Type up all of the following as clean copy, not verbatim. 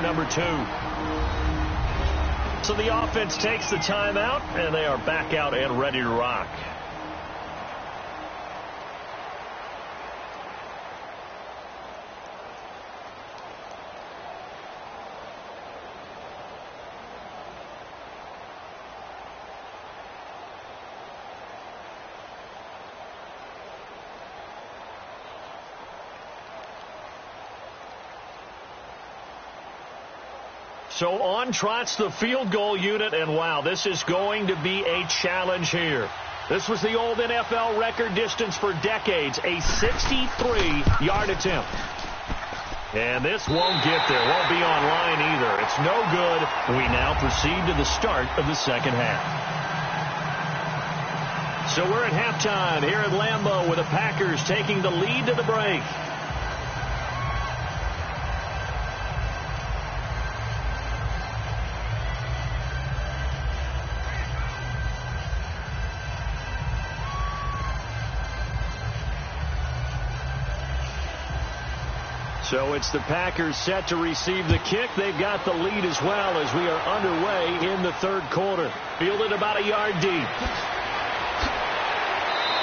number 2. So the offense takes the timeout, and they are back out and ready to rock. So on trots the field goal unit, and wow, this is going to be a challenge here. This was the old NFL record distance for decades, a 63-yard attempt. And this won't get there, won't be online either. It's no good. We now proceed to the start of the second half. So we're at halftime here at Lambeau with the Packers taking the lead to the break. So it's the Packers set to receive the kick. They've got the lead as well as we are underway in the third quarter. Fielded about a yard deep.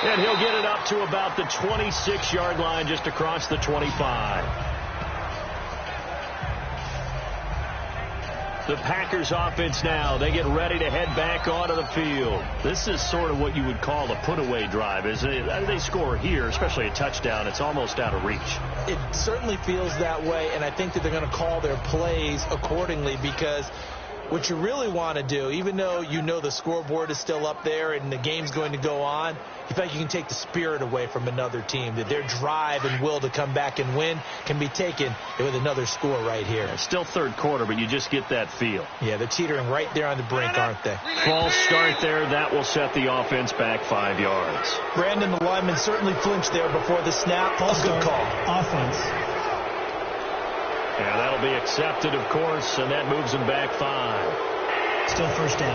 And he'll get it up to about the 26-yard line, just across the 25. The Packers offense now, they get ready to head back onto the field. This is sort of what you would call a put-away drive, isn't it? They score here, especially a touchdown. It's almost out of reach. It certainly feels that way, and I think that they're going to call their plays accordingly, because what you really want to do, even though you know the scoreboard is still up there and the game's going to go on, you feel like you can take the spirit away from another team, that their drive and will to come back and win can be taken with another score right here. It's still third quarter, but you just get that feel. Yeah, they're teetering right there on the brink, aren't they? False start there. That will set the offense back 5 yards. Brandon, the lineman, certainly flinched there before the snap. False A good call. Offense. Yeah, that'll be accepted, of course, and that moves them back 5. Still first down.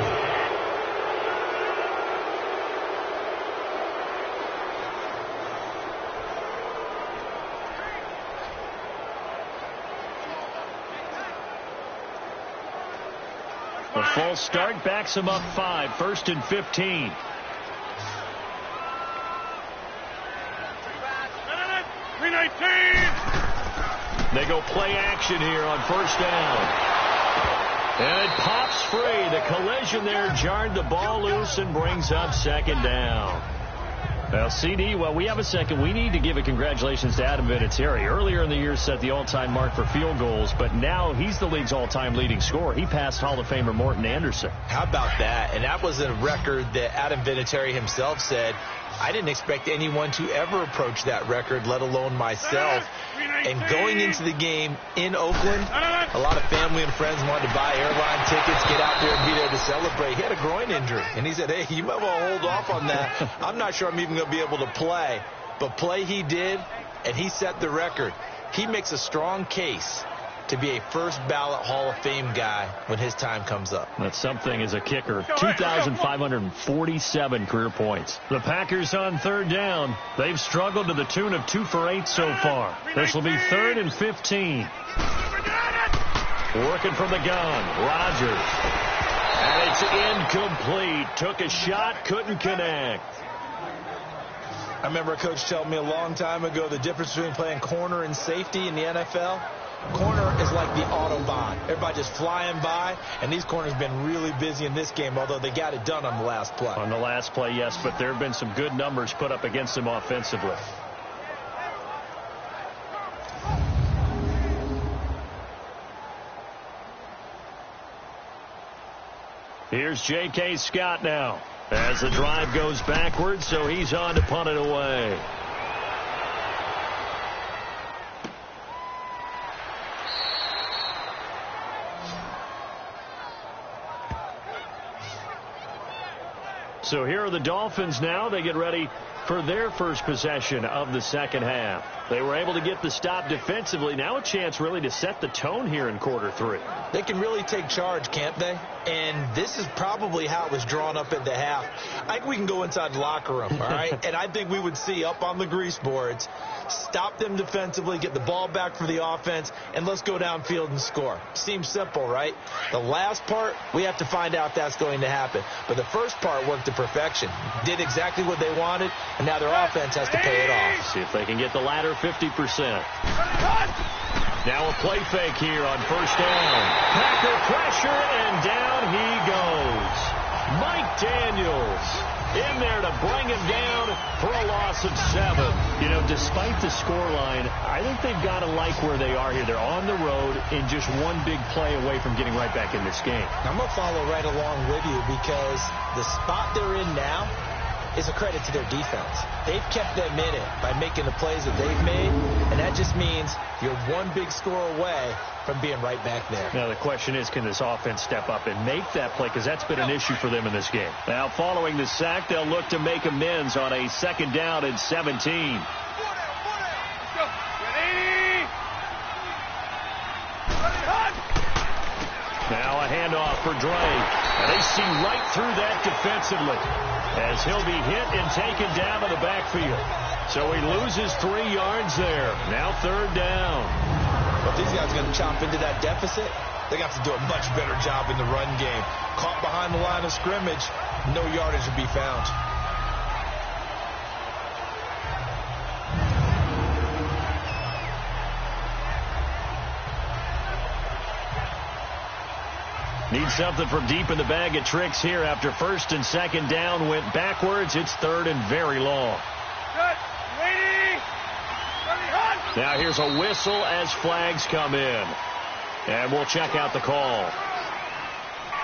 A false start backs him up 5. 1st and 15. They go play action here on first down. And it pops free. The collision there jarred the ball loose and brings up second down. Well, CD, while we have a second, we need to give a congratulations to Adam Vinatieri. Earlier in the year set the all-time mark for field goals, but now he's the league's all-time leading scorer. He passed Hall of Famer Morton Anderson. How about that? And that was a record that Adam Vinatieri himself said, I didn't expect anyone to ever approach that record, let alone myself. And going into the game in Oakland, a lot of family and friends wanted to buy airline tickets, get out there and be there to celebrate. He had a groin injury, and he said, hey, you might want to hold off on that. I'm not sure I'm even going to be able to play. But play he did, and he set the record. He makes a strong case to be a first-ballot Hall of Fame guy when his time comes up. That's something as a kicker. 2,547 career points. The Packers on third down. They've struggled to the tune of 2 for 8 so far. This will be 3rd and 15. Working from the gun. Rodgers. And it's incomplete. Took a shot, couldn't connect. I remember a coach telling me a long time ago the difference between playing corner and safety in the NFL. Corner is like the Autobahn. Everybody just flying by, and these corners have been really busy in this game, although they got it done on the last play. On the last play, yes, but there have been some good numbers put up against them offensively. Here's J.K. Scott now as the drive goes backwards, so he's on to punt it away. So here are the Dolphins now. They get ready for their first possession of the second half. They were able to get the stop defensively. Now a chance really to set the tone here in quarter 3. They can really take charge, can't they? And this is probably how it was drawn up at the half. I think we can go inside the locker room, all right? And I think we would see up on the grease boards, stop them defensively, get the ball back for the offense, and let's go downfield and score. Seems simple, right? The last part, we have to find out if that's going to happen. But the first part worked to perfection. Did exactly what they wanted, and now their offense has to pay it off. See if they can get the latter 50%. Now a play fake here on first down. Packer pressure, and down he goes. Mike Daniels in there to bring him down for a loss of 7. You know, despite the scoreline, I think they've got to like where they are here. They're on the road in just one big play away from getting right back in this game. I'm going to follow right along with you because the spot they're in now is a credit to their defense. They've kept them in it by making the plays that they've made, and that just means you're one big score away from being right back there. Now the question is, can this offense step up and make that play, because that's been an issue for them in this game. Now following the sack, they'll look to make amends on a 2nd down and 17. Now a handoff for Drake. And they see right through that defensively as he'll be hit and taken down to the backfield. So he loses 3 yards there. Now 3rd down. Well, if these guys are going to chop into that deficit, they have to do a much better job in the run game. Caught behind the line of scrimmage, no yardage to be found. Need something from deep in the bag of tricks here after 1st and 2nd down went backwards. It's 3rd and very long. Now here's a whistle as flags come in. And we'll check out the call.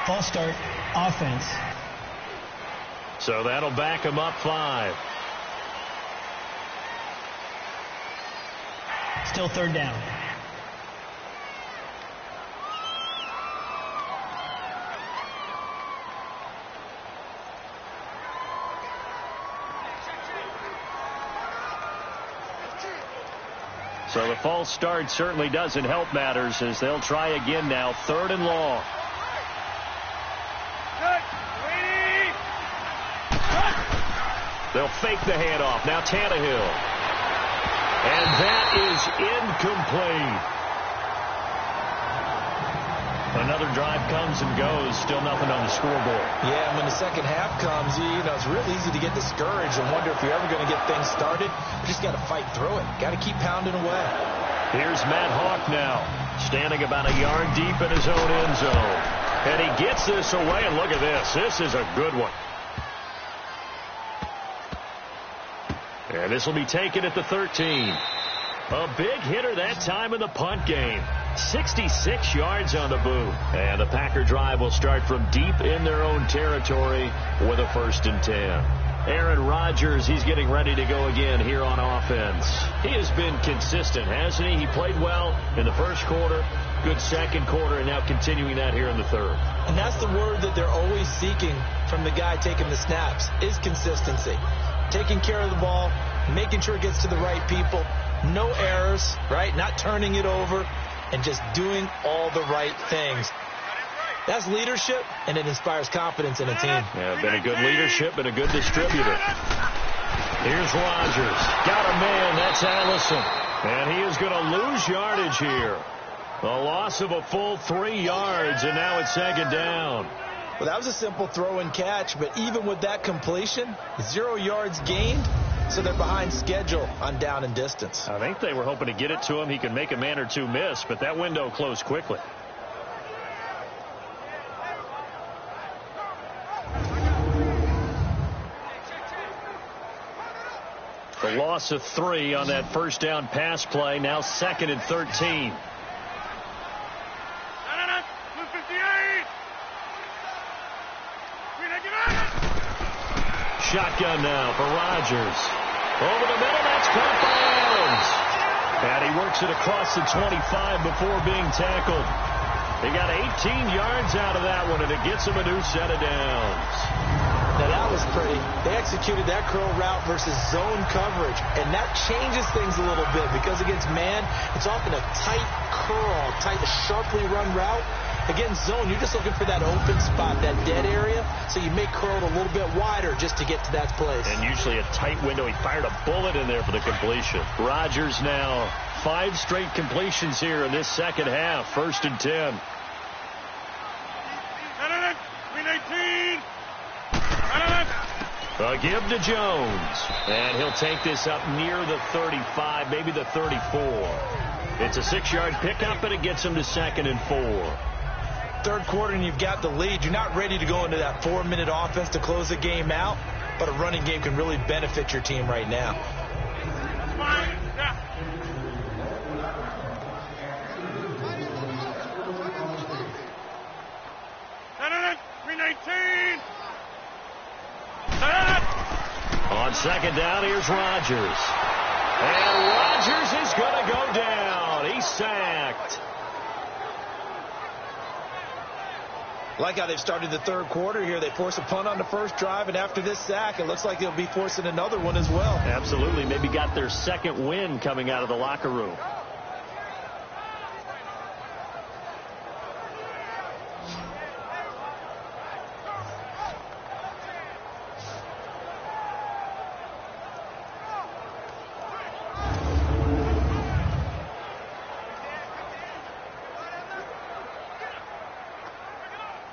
False start, offense. So that'll back them up 5. Still 3rd down. So the false start certainly doesn't help matters as they'll try again now. 3rd and long. They'll fake the handoff. Now Tannehill. And that is incomplete. Another drive comes and goes. Still nothing on the scoreboard. Yeah, and when the second half comes, you know, it's real easy to get discouraged and wonder if you're ever going to get things started. You just got to fight through it. Got to keep pounding away. Here's Matt Hawk now, standing about a yard deep in his own end zone. And he gets this away, and look at this. This is a good one. And this will be taken at the 13. A big hitter that time in the punt game. 66 yards on the boot. And the Packer drive will start from deep in their own territory with a 1st and 10. Aaron Rodgers, he's getting ready to go again here on offense. He has been consistent, hasn't he? He played well in the 1st quarter, good 2nd quarter, and now continuing that here in the 3rd. And that's the word that they're always seeking from the guy taking the snaps, is consistency. Taking care of the ball, making sure it gets to the right people, no errors, right? Not turning it over, and just doing all the right things. That's leadership, and it inspires confidence in a team. Yeah, been a good leadership, been a good distributor. Here's Rodgers. Got a man, that's Allison. And he is going to lose yardage here. A loss of a full 3 yards, and now it's 2nd down. Well, that was a simple throw and catch, but even with that completion, 0 yards gained, so they're behind schedule on down and distance. I think they were hoping to get it to him. He could make a man or two miss, but that window closed quickly. The loss of 3 on that 1st down pass play. Now 2nd and 13. Shotgun now for Rodgers. Over the middle, that's caught by Adams. And he works it across the 25 before being tackled. They got 18 yards out of that one, and it gets him a new set of downs. Now that was pretty. They executed that curl route versus zone coverage, and that changes things a little bit because against man, it's often a tight curl, tight, sharply run route. Against zone, you're just looking for that open spot, that dead area, so you make curl a little bit wider just to get to that place. And usually a tight window. He fired a bullet in there for the completion. Rodgers now 5 straight completions here in this second half. 1st and 10. A give to Jones, and he'll take this up near the 35, maybe the 34. It's a 6-yard pickup, and it gets him to 2nd and 4. Third quarter, and you've got the lead. You're not ready to go into that 4-minute offense to close the game out, but a running game can really benefit your team right now. On 2nd down, here's Rodgers. And Rodgers is going to go down. He's sacked. Like how they've started the third quarter here. They force a punt on the first drive, and after this sack, it looks like they'll be forcing another one as well. Absolutely. Maybe got their second win coming out of the locker room.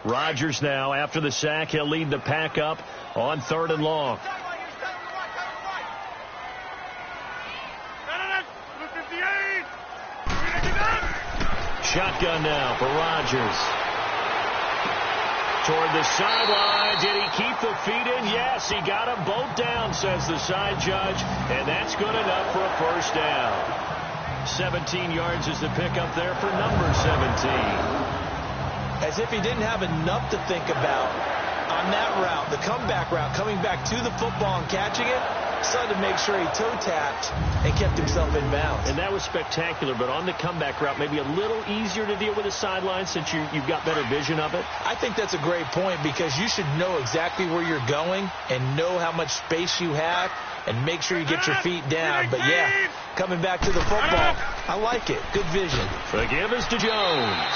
Rodgers now, after the sack, he'll lead the pack up on 3rd and long. Shotgun now for Rodgers. Toward the sideline. Did he keep the feet in? Yes, he got them both down, says the side judge, and that's good enough for a 1st down. 17 yards is the pickup there for number 17. As if he didn't have enough to think about on that route, the comeback route, coming back to the football and catching it, decided to make sure he toe-tapped and kept himself in bounds. And that was spectacular, but on the comeback route, maybe a little easier to deal with the sideline since you've got better vision of it? I think that's a great point because you should know exactly where you're going and know how much space you have and make sure you get your feet down. But, yeah, coming back to the football, I like it. Good vision. The give is to Jones.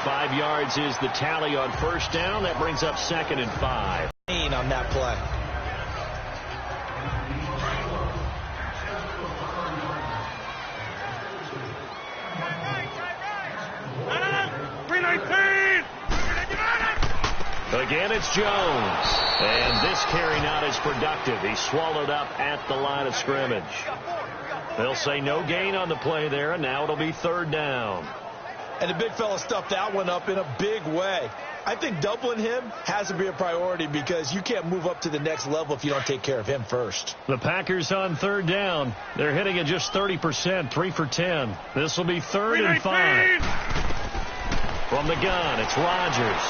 5 yards is the tally on 1st down. That brings up 2nd and 5. On that play. Again, it's Jones. And this carry not as productive. He's swallowed up at the line of scrimmage. They'll say no gain on the play there, and now it'll be 3rd down. And the big fella stuffed that one up in a big way. I think doubling him has to be a priority because you can't move up to the next level if you don't take care of him first. The Packers on 3rd down. They're hitting at just 30%, 3 for 10. This will be 3rd and 5. From the gun, it's Rodgers.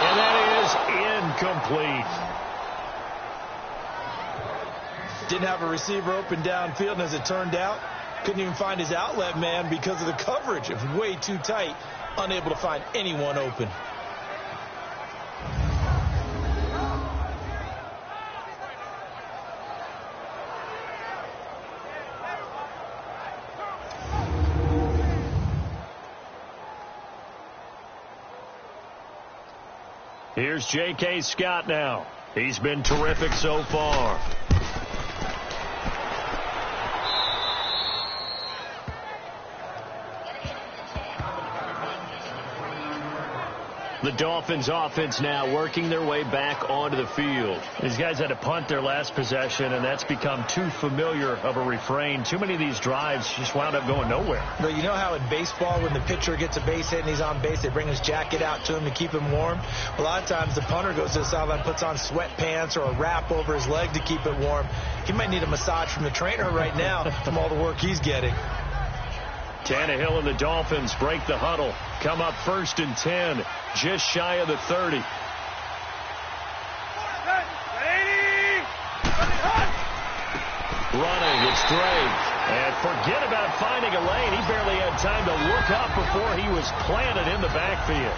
And that is incomplete. Didn't have a receiver open downfield, and as it turned out, couldn't even find his outlet man because of the coverage. It was way too tight, unable to find anyone open. Here's J.K. Scott now. He's been terrific so far. The Dolphins offense now working their way back onto the field. These guys had to punt their last possession, and that's become too familiar of a refrain. Too many of these drives just wound up going nowhere. But you know how in baseball, when the pitcher gets a base hit and he's on base, they bring his jacket out to him to keep him warm? A lot of times the punter goes to the sideline, puts on sweatpants or a wrap over his leg to keep it warm. He might need a massage from the trainer right now from all the work he's getting. Tannehill and the Dolphins break the huddle. Come up 1st and 10, just shy of the 30. Running, it's Drake. And forget about finding a lane. He barely had time to look up before he was planted in the backfield.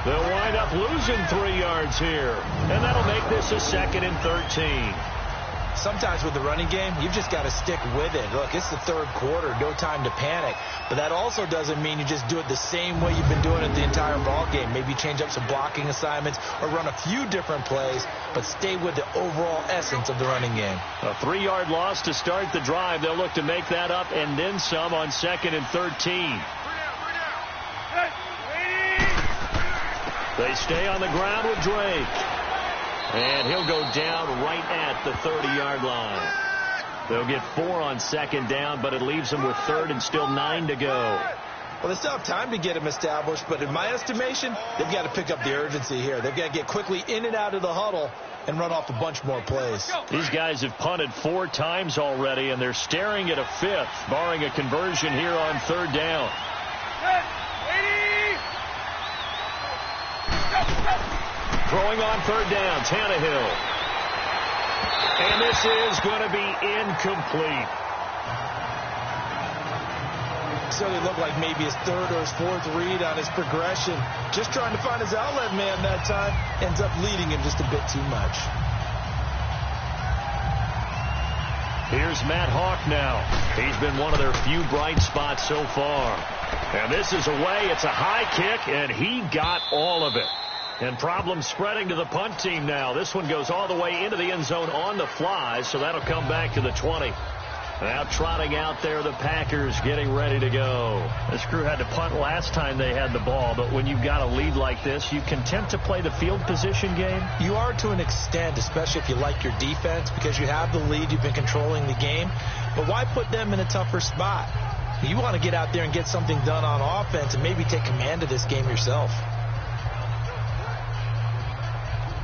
They'll wind up losing 3 yards here, and that'll make this a 2nd and 13. Sometimes with the running game, you've just got to stick with it. Look, it's the third quarter, no time to panic. But that also doesn't mean you just do it the same way you've been doing it the entire ball game. Maybe change up some blocking assignments or run a few different plays, but stay with the overall essence of the running game. A 3-yard loss to start the drive. They'll look to make that up and then some on 2nd and 13. They stay on the ground with Drake. And he'll go down right at the 30-yard line. They'll get 4 on 2nd down, but it leaves them with 3rd and still 9 to go. Well, they still have time to get him established, but in my estimation, they've got to pick up the urgency here. They've got to get quickly in and out of the huddle and run off a bunch more plays. These guys have punted 4 times already, and they're staring at a 5th, barring a conversion here on 3rd down. Throwing on 3rd down, Tannehill. And this is going to be incomplete. Certainly looked like maybe his 3rd or his 4th read on his progression. Just trying to find his outlet man that time. Ends up leading him just a bit too much. Here's Matt Hawk now. He's been one of their few bright spots so far. And this is away. It's a high kick, and he got all of it. And problems spreading to the punt team now. This one goes all the way into the end zone on the fly, so that'll come back to the 20. Now trotting out there, the Packers getting ready to go. This crew had to punt last time they had the ball, but when you've got a lead like this, you content to play the field position game? You are to an extent, especially if you like your defense, because you have the lead, you've been controlling the game. But why put them in a tougher spot? You want to get out there and get something done on offense and maybe take command of this game yourself.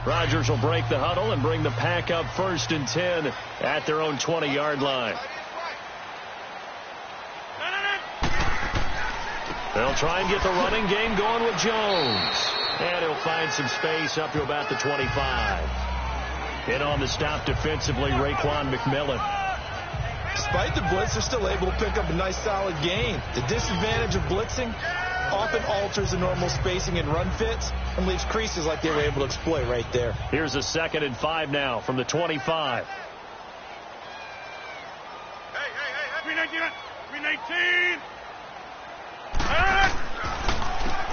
Rodgers will break the huddle and bring the Pack up 1st and 10 at their own 20-yard line. They'll try and get the running game going with Jones. And he'll find some space up to about the 25. In on the stop defensively, Raekwon McMillan. Despite the blitz, they're still able to pick up a nice solid gain. The disadvantage of blitzing often alters the normal spacing and run fits and leaves creases like they were able to exploit right there. Here's a 2nd and 5 now from the 25. Hey, 319.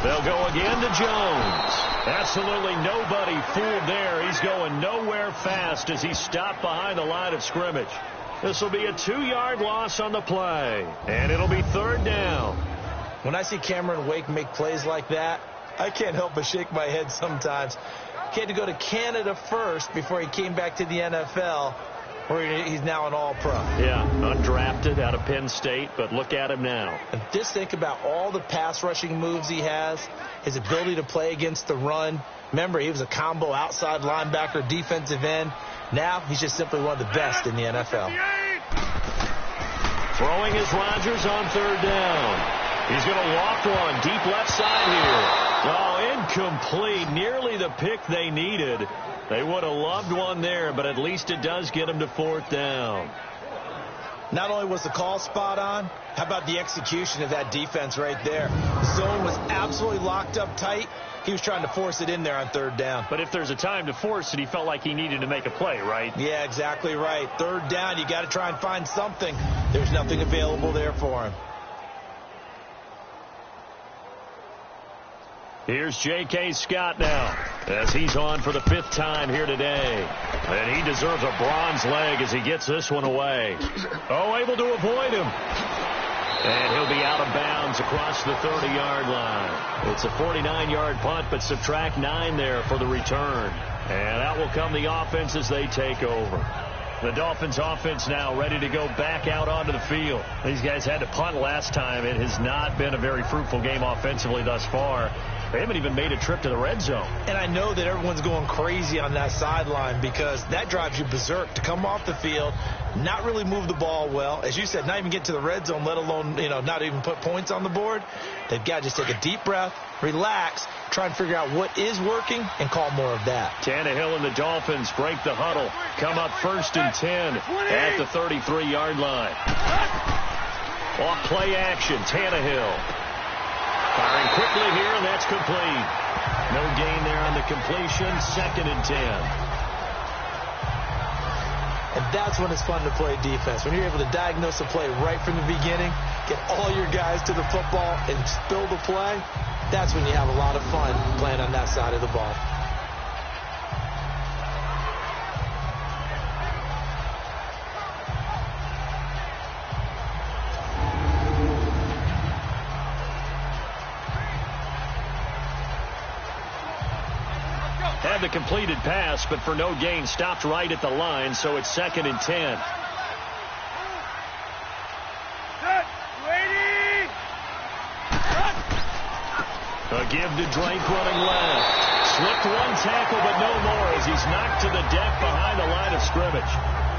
They'll go again to Jones. Absolutely nobody fooled there. He's going nowhere fast as he stopped behind the line of scrimmage. This will be a 2-yard loss on the play, and it'll be 3rd down. When I see Cameron Wake make plays like that, I can't help but shake my head sometimes. He had to go to Canada first before he came back to the NFL, where he's now an all-pro. Yeah, undrafted out of Penn State, but look at him now. And just think about all the pass rushing moves he has, his ability to play against the run. Remember, he was a combo outside linebacker, defensive end. Now he's just simply one of the best in the NFL. Throwing is Rodgers on 3rd down. He's going to walk one deep left side here. Oh, incomplete. Nearly the pick they needed. They would have loved one there, but at least it does get them to 4th down. Not only was the call spot on, how about the execution of that defense right there? The zone was absolutely locked up tight. He was trying to force it in there on 3rd down. But if there's a time to force it, he felt like he needed to make a play, right? Yeah, exactly right. 3rd down, you got to try and find something. There's nothing available there for him. Here's J.K. Scott now, as he's on for the 5th time here today. And he deserves a bronze leg as he gets this one away. Oh, able to avoid him. And he'll be out of bounds across the 30-yard line. It's a 49-yard punt, but subtract 9 there for the return. And out will come the offense as they take over. The Dolphins offense now ready to go back out onto the field. These guys had to punt last time. It has not been a very fruitful game offensively thus far. They haven't even made a trip to the red zone. And I know that everyone's going crazy on that sideline because that drives you berserk to come off the field, not really move the ball well. As you said, not even get to the red zone, let alone, not even put points on the board. They've got to just take a deep breath, relax, try and figure out what is working, and call more of that. Tannehill and the Dolphins break the huddle. Come up 1st and 10 at the 33-yard line. Off play action, Tannehill. Firing quickly here, and that's complete. No gain there on the completion. 2nd and 10. And that's when it's fun to play defense. When you're able to diagnose a play right from the beginning, get all your guys to the football, and spill the play, that's when you have a lot of fun playing on that side of the ball. Had the completed pass, but for no gain, stopped right at the line, so it's 2nd and 10. A give to Drake running left. Slipped one tackle, but no more as he's knocked to the deck behind the line of scrimmage.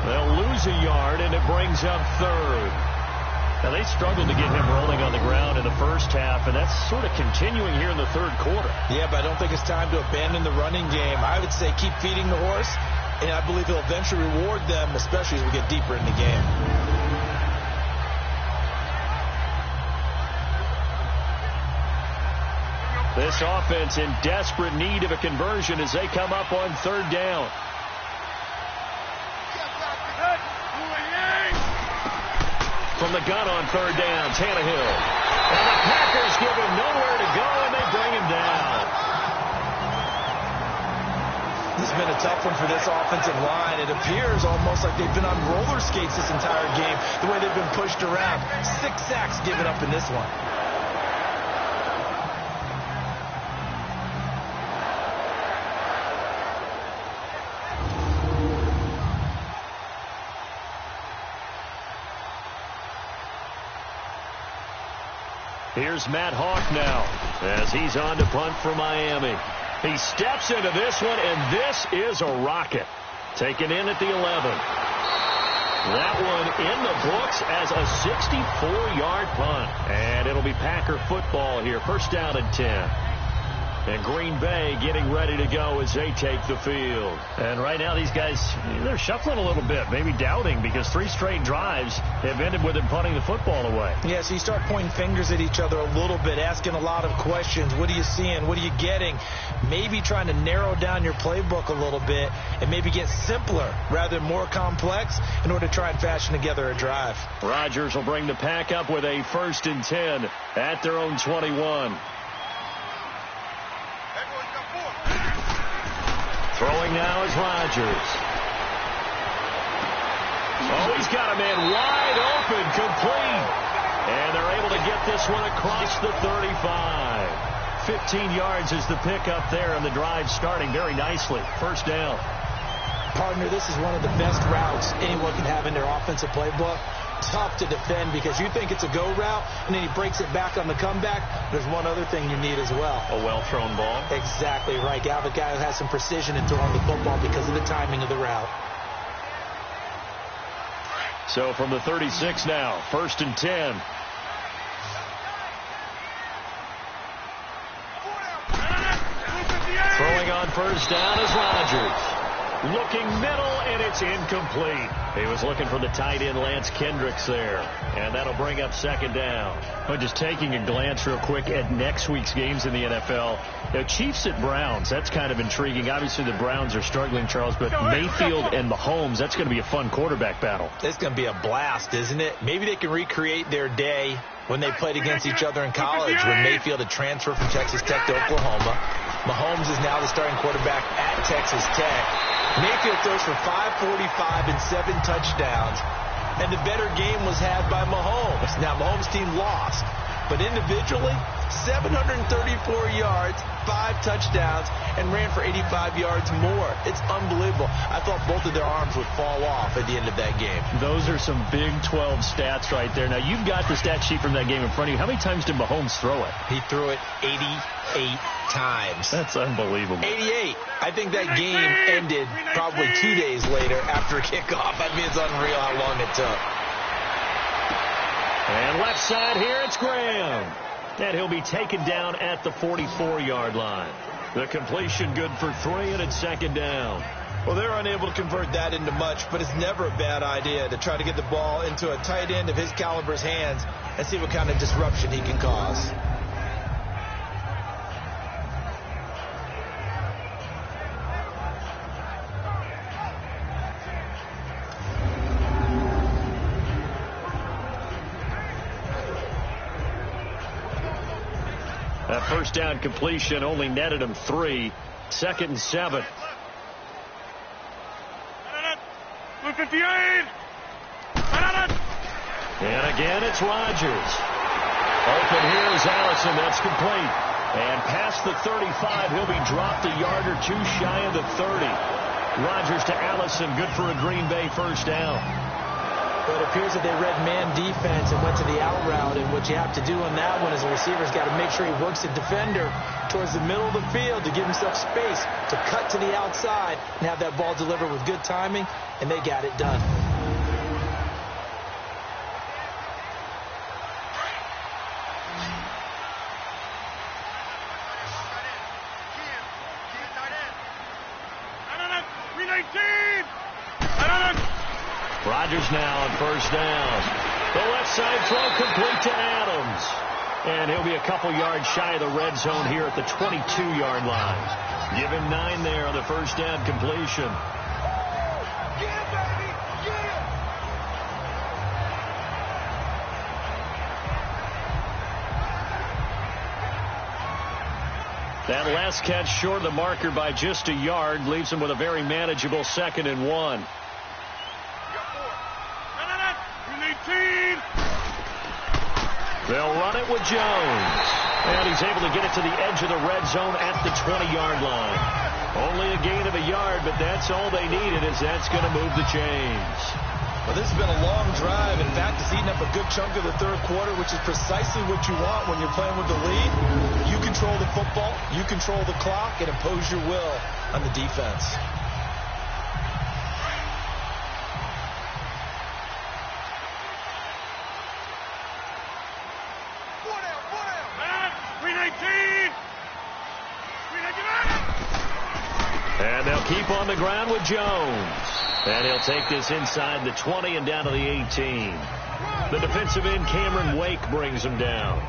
They'll lose a yard, and it brings up 3rd. Now, they struggled to get him rolling on the ground in the first half, and that's sort of continuing here in the 3rd quarter. Yeah, but I don't think it's time to abandon the running game. I would say keep feeding the horse, and I believe he'll eventually reward them, especially as we get deeper in the game. This offense in desperate need of a conversion as they come up on 3rd down. From the gun on 3rd down, Tannehill. And the Packers give him nowhere to go, and they bring him down. This has been a tough one for this offensive line. It appears almost like they've been on roller skates this entire game, the way they've been pushed around. 6 sacks given up in this one. Here's Matt Hawk now as he's on to punt for Miami. He steps into this one, and this is a rocket. Taken in at the 11. That one in the books as a 64-yard punt. And it'll be Packer football here. 1st down and 10. And Green Bay getting ready to go as they take the field. And right now these guys, they're shuffling a little bit, maybe doubting, because 3 straight drives have ended with them punting the football away. Yeah, so you start pointing fingers at each other a little bit, asking a lot of questions. What are you seeing? What are you getting? Maybe trying to narrow down your playbook a little bit and maybe get simpler rather than more complex in order to try and fashion together a drive. Rodgers will bring the Pack up with a 1st and 10 at their own 21. Throwing now is Rodgers. Oh, he's got a man wide open, complete. And they're able to get this one across the 35. 15 yards is the pickup there, and the drive starting very nicely. 1st down. Partner, this is one of the best routes anyone can have in their offensive playbook. Tough to defend because you think it's a go route, and then he breaks it back on the comeback. There's one other thing you need as well. A well-thrown ball. Exactly right. You have a guy who has some precision in throwing the football because of the timing of the route. So from the 36 now, 1st and 10. Throwing on 1st down is Rodgers. Looking middle, and it's incomplete. He was looking for the tight end, Lance Kendricks, there. And that'll bring up 2nd down. But just taking a glance real quick at next week's games in the NFL. The Chiefs at Browns, that's kind of intriguing. Obviously, the Browns are struggling, Charles, but Mayfield and Mahomes, that's going to be a fun quarterback battle. It's going to be a blast, isn't it? Maybe they can recreate their day when they played against each other in college, when Mayfield had transferred from Texas Tech to Oklahoma. Mahomes is now the starting quarterback at Texas Tech. Mayfield throws for 545 and 7 touchdowns, and the better game was had by Mahomes. Now, Mahomes' team lost, but individually, 734 yards, 5 touchdowns, and ran for 85 yards more. It's unbelievable. I thought both of their arms would fall off at the end of that game. Those are some Big 12 stats right there. Now, you've got the stat sheet from that game in front of you. How many times did Mahomes throw it? He threw it 88 times. That's unbelievable. 88. I think that game ended probably 2 days later after kickoff. I mean, it's unreal how long it took. And left side here, it's Graham. And he'll be taken down at the 44-yard line. The completion good for 3, and it's 2nd down. Well, they're unable to convert that into much, but it's never a bad idea to try to get the ball into a tight end of his caliber's hands and see what kind of disruption he can cause. That first down completion only netted him 3. 2nd and 7. 58. And again, it's Rodgers. Open here is Allison. That's complete. And past the 35, he'll be dropped a yard or two shy of the 30. Rodgers to Allison. Good for a Green Bay first down. But it appears that they read man defense and went to the out route. And what you have to do on that one is the receiver's got to make sure he works the defender towards the middle of the field to give himself space to cut to the outside and have that ball delivered with good timing. And they got it done. Rodgers now on first down. The left side throw complete to Adams. And he'll be a couple yards shy of the red zone here at the 22-yard line. Give him 9 there on the first down completion. That last catch short of the marker by just a yard leaves him with a very manageable 2nd and 1. They'll run it with Jones. And he's able to get it to the edge of the red zone at the 20-yard line. Only a gain of a yard, but that's all they needed, as that's going to move the chains. Well, this has been a long drive. In fact, it's eaten up a good chunk of the third quarter, which is precisely what you want when you're playing with the lead. You control the football, you control the clock, and impose your will on the defense. And they'll keep on the ground with Jones. And he'll take this inside the 20 and down to the 18. The defensive end, Cameron Wake, brings him down.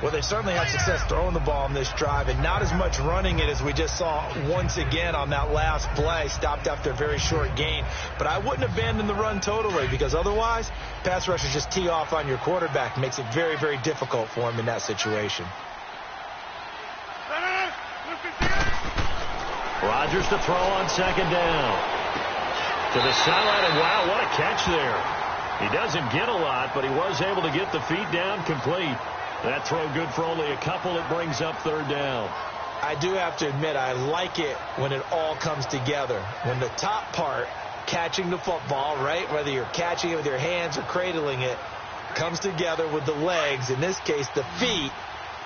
Well, they certainly had success throwing the ball on this drive, and not as much running it as we just saw once again on that last play. Stopped after a very short gain. But I wouldn't abandon the run totally, because otherwise, pass rushers just tee off on your quarterback. Makes it very, very difficult for him in that situation. Rodgers to throw on 2nd down. To the sideline, and wow, what a catch there. He doesn't get a lot, but he was able to get the feet down complete. That throw good for only a couple. It brings up 3rd down. I do have to admit, I like it when it all comes together. When the top part, catching the football, right, whether you're catching it with your hands or cradling it, comes together with the legs, in this case the feet,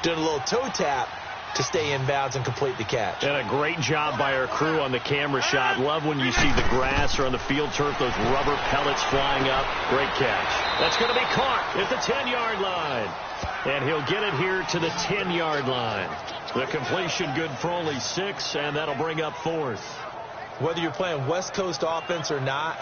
doing a little toe tap to stay in bounds and complete the catch. And a great job by our crew on the camera shot. Love when you see the grass or on the field turf, those rubber pellets flying up. Great catch. That's going to be caught at the 10-yard line. And he'll get it here to the 10-yard line. The completion good for only 6, and that'll bring up 4th. Whether you're playing West Coast offense or not,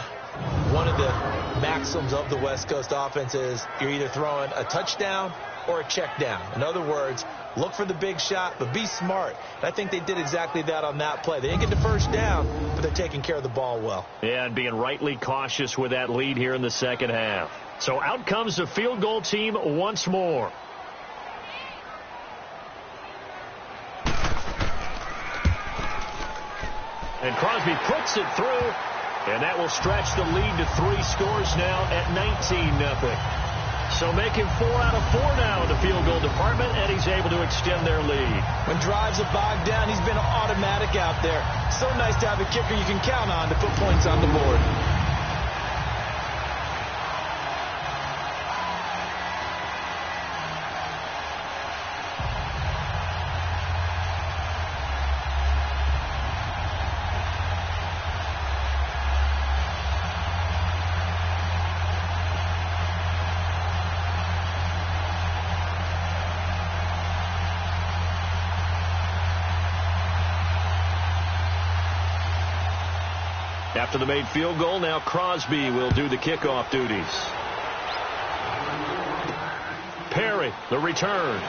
one of the maxims of the West Coast offense is you're either throwing a touchdown or a check down. In other words, look for the big shot, but be smart. And I think they did exactly that on that play. They didn't get the first down, but they're taking care of the ball well. Yeah, and being rightly cautious with that lead here in the second half. So out comes the field goal team once more. And Crosby puts it through, and that will stretch the lead to 3 scores now at 19-0. So making 4 out of 4 now in the field goal department, and he's able to extend their lead. When drives are bogged down, he's been automatic out there. So nice to have a kicker you can count on to put points on the board. After the made field goal, now Crosby will do the kickoff duties. Perry, the return.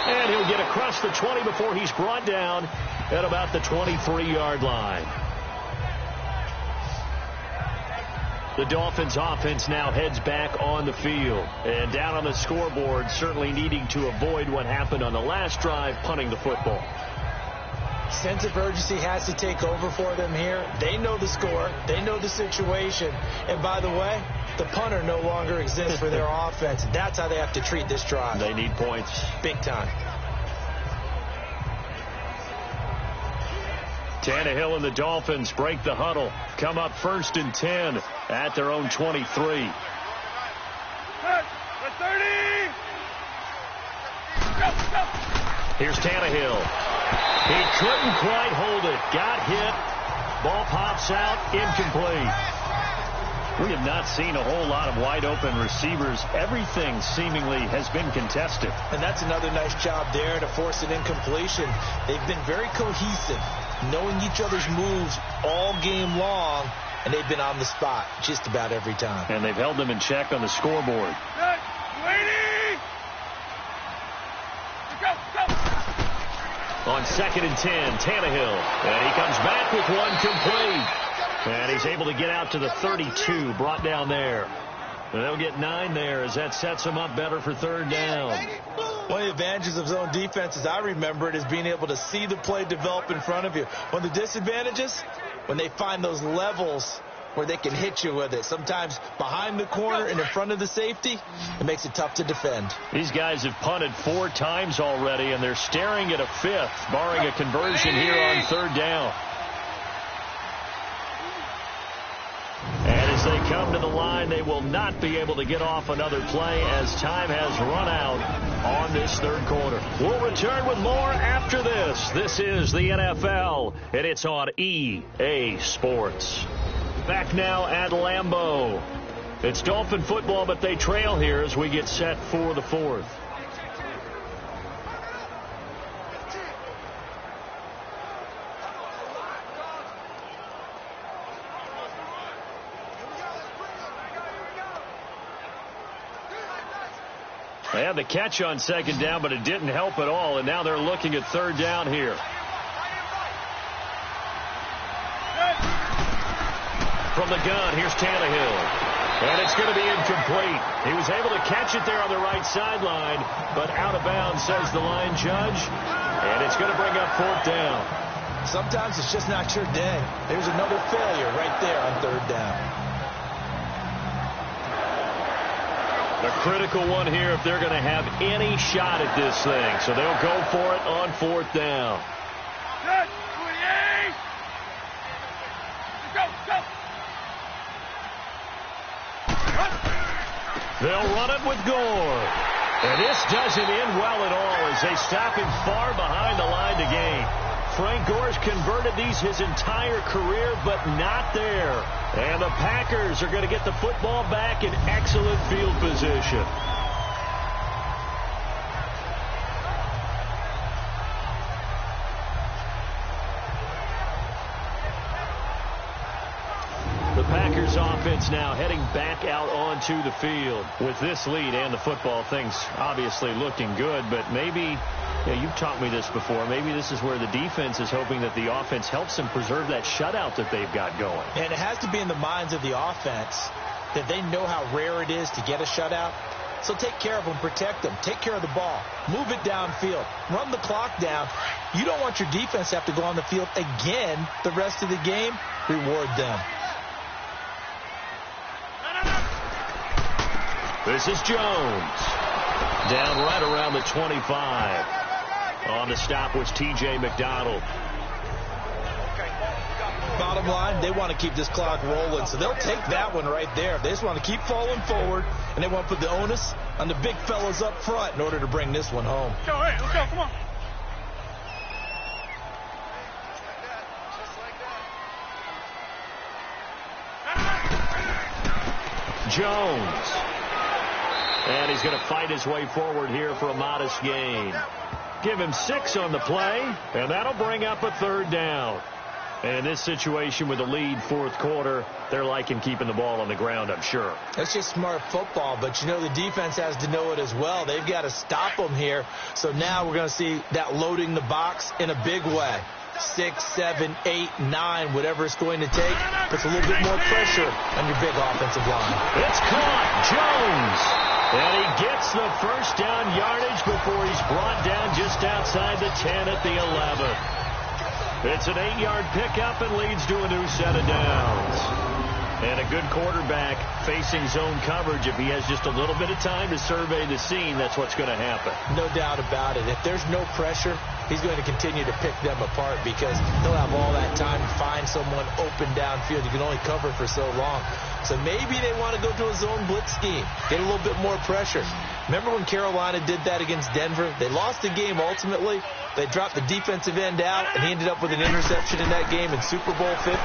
And he'll get across the 20 before he's brought down at about the 23-yard line. The Dolphins offense now heads back on the field. And down on the scoreboard, certainly needing to avoid what happened on the last drive, punting the football. Sense of urgency has to take over for them here. They know the score. They know the situation. And by the way, the punter no longer exists for their offense. That's how they have to treat this drive. They need points. Big time. Tannehill and the Dolphins break the huddle. Come up 1st and 10 at their own 23. 30. Go. Here's Tannehill. He couldn't quite hold it. Got hit. Ball pops out. Incomplete. We have not seen a whole lot of wide open receivers. Everything seemingly has been contested. And that's another nice job there to force an incompletion. They've been very cohesive, knowing each other's moves all game long, and they've been on the spot just about every time. And they've held them in check on the scoreboard. Waiting. Go. On 2nd and 10, Tannehill. And he comes back with one complete. And he's able to get out to the 32, brought down there. And they'll get 9 there as that sets him up better for 3rd down. One of the advantages of zone defense, as I remember it, is being able to see the play develop in front of you. One of the disadvantages, when they find those levels where they can hit you with it. Sometimes behind the corner and in front of the safety, it makes it tough to defend. These guys have punted 4 times already, and they're staring at a 5th, barring a conversion here on 3rd down. And as they come to the line, they will not be able to get off another play as time has run out on this 3rd quarter. We'll return with more after this. This is the NFL, and it's on EA Sports. Back now at Lambeau. It's Dolphin football, but they trail here as we get set for the 4th. They had the catch on 2nd down, but it didn't help at all, and now they're looking at 3rd down here. From the gun, here's Tannehill. And it's going to be incomplete. He was able to catch it there on the right sideline, but out of bounds, says the line judge. And it's going to bring up 4th down. Sometimes it's just not your day. There's another failure right there on 3rd down. A critical one here if they're going to have any shot at this thing. So they'll go for it on 4th down. They'll run it with Gore. And this doesn't end well at all as they stop him far behind the line to gain. Frank Gore's converted these his entire career, but not there. And the Packers are going to get the football back in excellent field position. The Packers offense now heading back out onto the field. With this lead and the football, things obviously looking good, but maybe, you've taught me this before, maybe this is where the defense is hoping that the offense helps them preserve that shutout that they've got going. And it has to be in the minds of the offense that they know how rare it is to get a shutout. So take care of them, protect them, take care of the ball, move it downfield, run the clock down. You don't want your defense to have to go on the field again the rest of the game. Reward them. This is Jones. Down right around the 25. On the stop was T.J. McDonald. Bottom line, they want to keep this clock rolling, so they'll take that one right there. They just want to keep falling forward, and they want to put the onus on the big fellas up front in order to bring this one home. Let's go, hey, let's go, come on. Jones. And he's going to fight his way forward here for a modest gain. Give him 6 on the play, and that'll bring up a 3rd down. And in this situation with a lead 4th quarter, they're liking keeping the ball on the ground, I'm sure. That's just smart football, but the defense has to know it as well. They've got to stop them here. So now we're going to see that loading the box in a big way. 6, 7, 8, 9, whatever it's going to take. Puts a little bit more pressure on your big offensive line. It's caught. Jones. And he gets the first down yardage before he's brought down just outside the 10 at the 11. It's an 8-yard pickup and leads to a new set of downs. And a good quarterback facing zone coverage, if he has just a little bit of time to survey the scene, that's what's going to happen. No doubt about it. If there's no pressure, he's going to continue to pick them apart because he'll have all that time to find someone open downfield. You can only cover for so long. So maybe they want to go to a zone blitz scheme, get a little bit more pressure. Remember when Carolina did that against Denver? They lost the game ultimately. They dropped the defensive end out, and he ended up with an interception in that game in Super Bowl 50.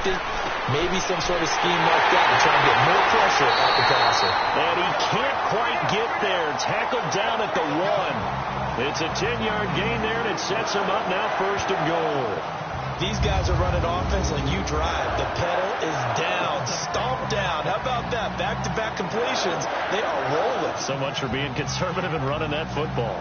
Maybe some sort of scheme like that to try and get more pressure at the passer. And he can't quite get there. Tackled down at the 1. It's a 10-yard gain there, and it sets him up now first and goal. These guys are running offense like you drive. The pedal is down, stomped down. How about that? Back-to-back completions. They are rolling. So much for being conservative and running that football.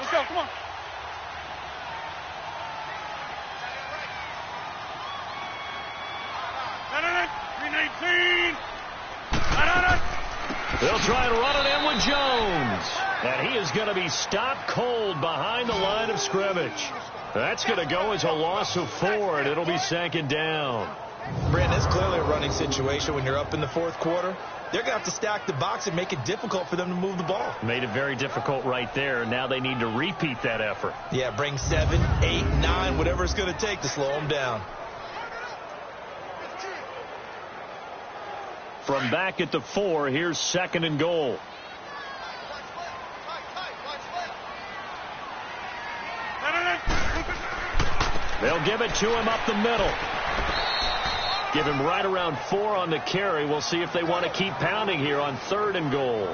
Let's go, come on. They'll try and run it in with Jones. And he is going to be stopped cold behind the line of scrimmage. That's going to go as a loss of 4, and it'll be second down. Brandon, it's clearly a running situation when you're up in the fourth quarter. They're going to have to stack the box and make it difficult for them to move the ball. Made it very difficult right there. Now they need to repeat that effort. Yeah, bring 7, 8, 9, whatever it's going to take to slow them down. From back at the 4, here's second and goal. They'll give it to him up the middle. Give him right around 4 on the carry. We'll see if they want to keep pounding here on third and goal.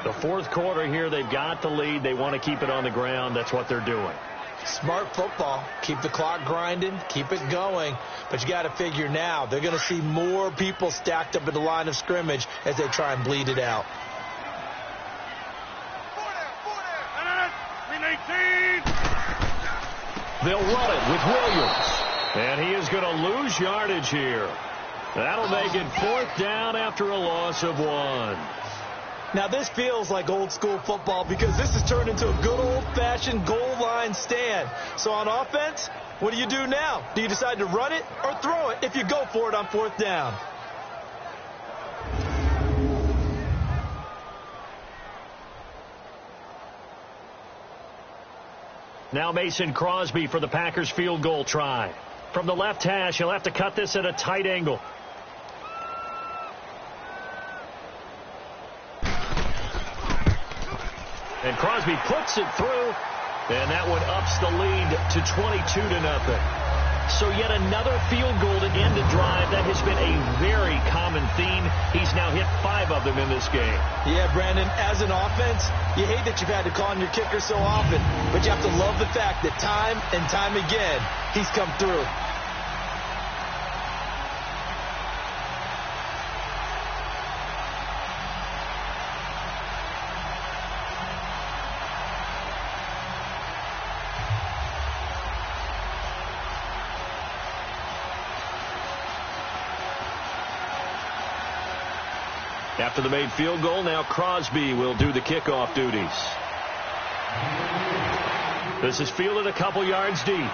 The fourth quarter here, they've got the lead. They want to keep it on the ground. That's what they're doing. Smart football. Keep the clock grinding. Keep it going. But you got to figure now they're going to see more people stacked up at the line of scrimmage as they try and bleed it out. They'll run it with Williams. And he is going to lose yardage here. That'll make it fourth down after a loss of 1. Now, this feels like old-school football because this has turned into a good old-fashioned goal line stand. So on offense, what do you do now? Do you decide to run it or throw it if you go for it on fourth down? Now Mason Crosby for the Packers field goal try. From the left hash, he'll have to cut this at a tight angle. And Crosby puts it through, and that one ups the lead to 22-0. So yet another field goal to end a drive. That has been a very common theme. He's now hit 5 of them in this game. Yeah, Brandon, as an offense, you hate that you've had to call on your kicker so often, but you have to love the fact that time and time again, he's come through. After the made field goal, now Crosby will do the kickoff duties. This is fielded a couple yards deep.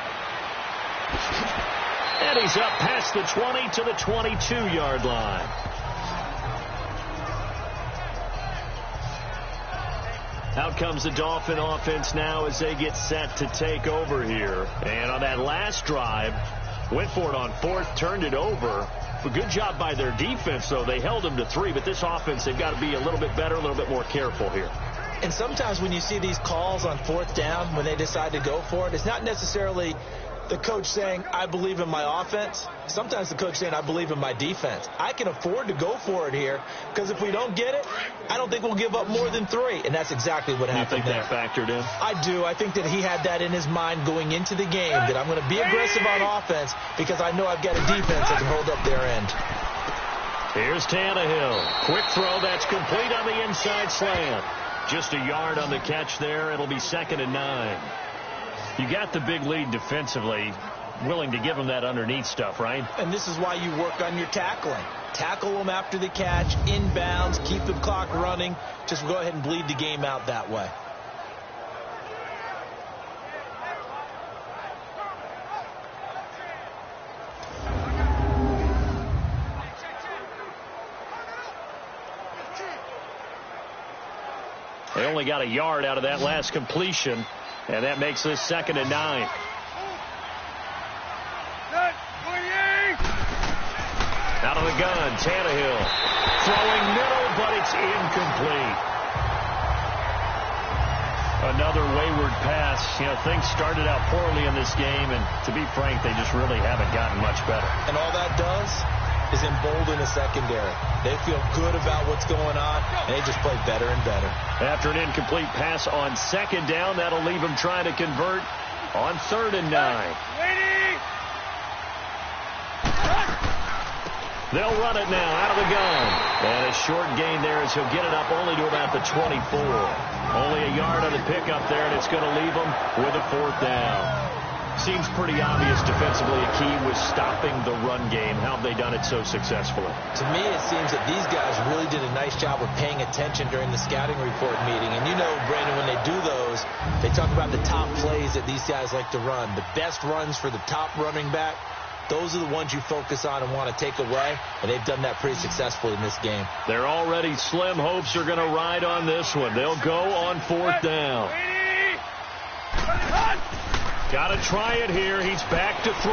And he's up past the 20 to the 22-yard line. Out comes the Dolphin offense now as they get set to take over here. And on that last drive, went for it on fourth, turned it over. A good job by their defense, though. They held them to 3, but this offense, they've got to be a little bit better, a little bit more careful here. And sometimes when you see these calls on fourth down, when they decide to go for it, it's not necessarily the coach saying, I believe in my offense. Sometimes the coach saying, I believe in my defense. I can afford to go for it here because if we don't get it, I don't think we'll give up more than 3. And that's exactly what happened there. You think that factored in? I do. I think that he had that in his mind going into the game, that I'm going to be aggressive on offense because I know I've got a defense that can hold up their end. Here's Tannehill. Quick throw. That's complete on the inside slant. Just a yard on the catch there. It'll be 2nd and 9. You got the big lead defensively. Willing to give them that underneath stuff, right? And this is why you work on your tackling. Tackle them after the catch, inbounds, keep the clock running. Just go ahead and bleed the game out that way. They only got a yard out of that last completion, and that makes this 2nd and 9. Out of the gun, Tannehill. Throwing middle, but it's incomplete. Another wayward pass. You know, things started out poorly in this game, and to be frank, they just really haven't gotten much better. And all that does is embolden the secondary. They feel good about what's going on, and they just play better and better. After an incomplete pass on 2nd down, that'll leave them trying to convert on 3rd and 9. They'll run it now out of the gun. And a short gain there as he'll get it up only to about the 24. Only a yard on the pickup there, and it's going to leave them with a 4th down. Seems pretty obvious defensively a key was stopping the run game. How have they done it so successfully? To me, it seems that these guys really did a nice job of paying attention during the scouting report meeting. And you know, Brandon, when they do those, they talk about the top plays that these guys like to run. The best runs for the top running back. Those are the ones you focus on and want to take away, and they've done that pretty successfully in this game. Their already slim hopes are going to ride on this one. They'll go on 4th down. Got to try it here. He's back to throw.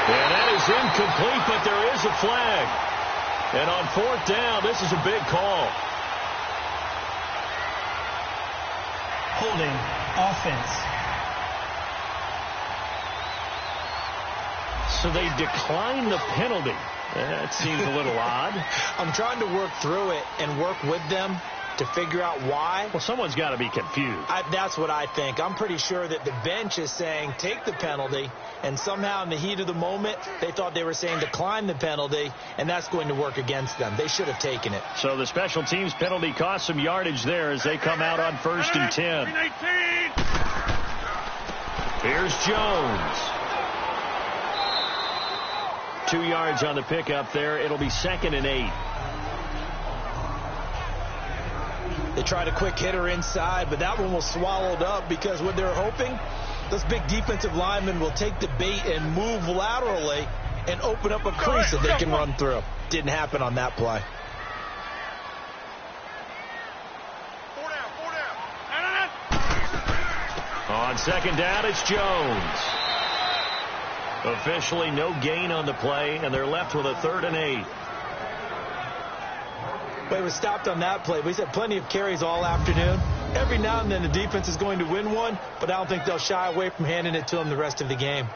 And that is incomplete, but there is a flag. And on 4th down, this is a big call. Holding offense. So they decline the penalty. That seems a little odd. I'm trying to work through it and work with them to figure out why. Well, someone's got to be confused. That's what I think. I'm pretty sure that the bench is saying take the penalty, and somehow in the heat of the moment, they thought they were saying decline the penalty, and that's going to work against them. They should have taken it. So the special teams penalty cost some yardage there as they come out on 1st and 10. Here's Jones. 2 yards on the pickup there. It'll be 2nd and 8. They tried a quick hitter inside, but that one was swallowed up because what they're hoping, those big defensive linemen will take the bait and move laterally and open up a crease that they can run through. Didn't happen on that play. 4 down. On 2nd down, it's Jones. Officially no gain on the play, and they're left with a 3rd and 8. But it was stopped on that play. We've had plenty of carries all afternoon. Every now and then the defense is going to win one, but I don't think they'll shy away from handing it to them the rest of the game.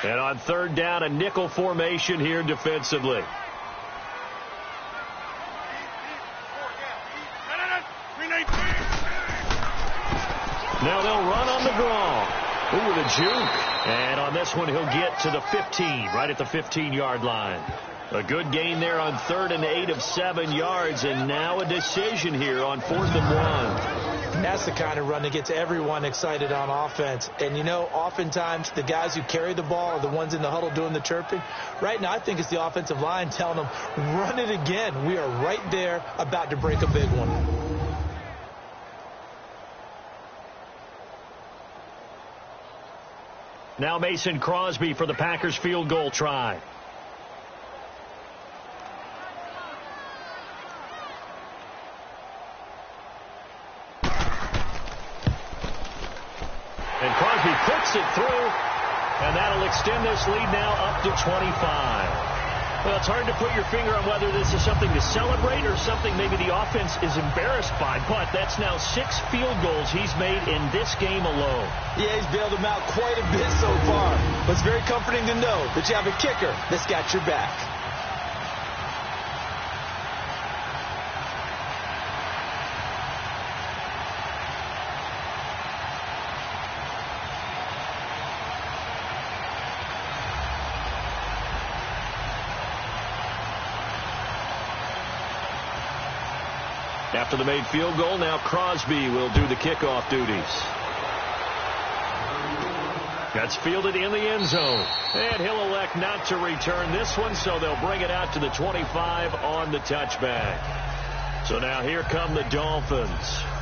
And on 3rd down, a nickel formation here defensively. Now they'll run on the draw. Ooh, with a juke. And on this one, he'll get to the 15, right at the 15-yard line. A good gain there on 3rd and 8 of 7 yards, and now a decision here on 4th and 1. And that's the kind of run that gets everyone excited on offense. And, you know, oftentimes the guys who carry the ball are the ones in the huddle doing the chirping. Right now, I think it's the offensive line telling them, run it again. We are right there about to break a big one. Now Mason Crosby for the Packers field goal try. And Crosby puts it through, and that'll extend this lead now up to 25. Well, it's hard to put your finger on whether this is something to celebrate or something maybe the offense is embarrassed by, but that's now 6 field goals he's made in this game alone. Yeah, he's bailed them out quite a bit so far, but it's very comforting to know that you have a kicker that's got your back. After the made field goal, now Crosby will do the kickoff duties. That's fielded in the end zone. And he'll elect not to return this one, so they'll bring it out to the 25 on the touchback. So now here come the Dolphins.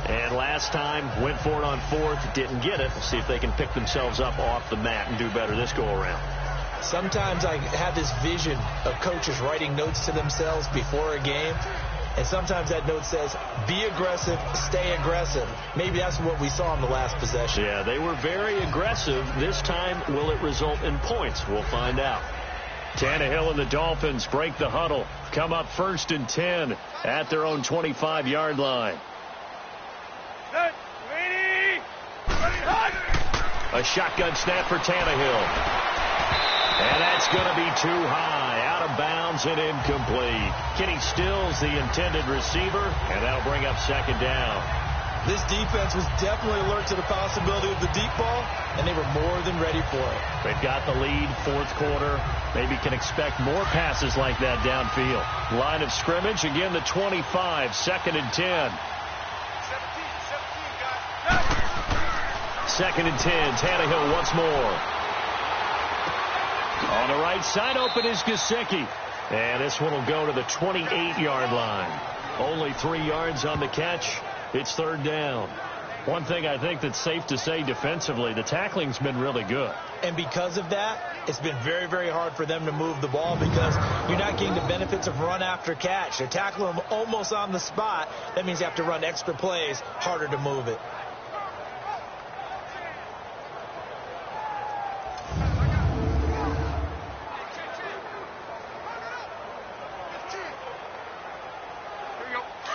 And last time, went for it on fourth, didn't get it. We'll see if they can pick themselves up off the mat and do better this go-around. Sometimes I have this vision of coaches writing notes to themselves before a game. And sometimes that note says, be aggressive, stay aggressive. Maybe that's what we saw in the last possession. Yeah, they were very aggressive. This time, will it result in points? We'll find out. Tannehill and the Dolphins break the huddle. Come up 1st and 10 at their own 25-yard line. A shotgun snap for Tannehill. And that's going to be too high, out of bounds and incomplete. Kenny Stills, the intended receiver, and that'll bring up 2nd down. This defense was definitely alert to the possibility of the deep ball, and they were more than ready for it. They've got the lead, 4th quarter. Maybe can expect more passes like that downfield. Line of scrimmage, again the 25, 2nd and 10. 2nd and 10, Tannehill once more. On the right side, open is Gesicki. And this one will go to the 28-yard line. Only 3 yards on the catch. It's 3rd down. One thing I think that's safe to say defensively, the tackling's been really good. And because of that, it's been very, very hard for them to move the ball because you're not getting the benefits of run after catch. They're tackling them almost on the spot. That means you have to run extra plays, harder to move it.